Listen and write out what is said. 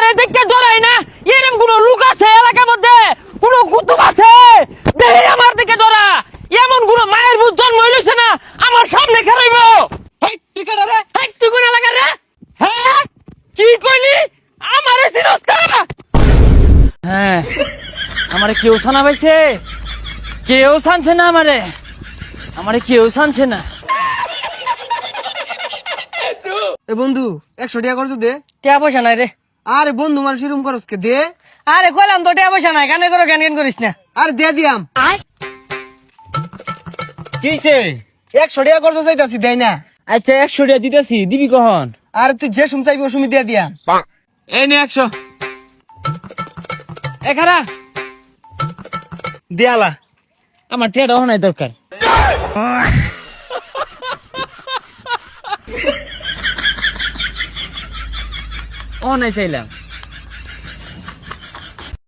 আমারে দেখে ডরাই না, এরকম কোন লোক আছে এলাকার মধ্যে, কোন কুতুব আছে দেহে আমার দেখে ডরা? এমন কোন মায়ের বুঝ জন্ম হইছে না আমার সামনে খেলাইবো? হেই তুই কেডা রে? হেই তুই কোন এলাকার রে? হ্যাঁ কি কইলি? আমারে চিনস না? হ্যাঁ আমারে কেউ ছানা পাইছে? কেউ ছানছে না আমারে, আমারে কেউ ছানছে না। এ বন্ধু 100 টাকা করছো দে। টাকা পয়সা নাই রে। আরে বন্ধু মানুষ এরকম করস কে দে। আরে কইলাম তো টাকা পয়সা নাই, কানে করে জ্ঞান জ্ঞান করিস না। আরে দে দিয়াম। কিছে? 100 টাকা করছো চাইতাছি দেই না। আচ্ছা 100 টাকা দিতেছি, দিবি কখন? আরে তুই যে সুম চাইবি ও সুমি দিয়ে দিয়াম। এই নে 100। এ খারা দেয়ালা, আমার টাকা নাই দরকার। ও নাই চাইলাম।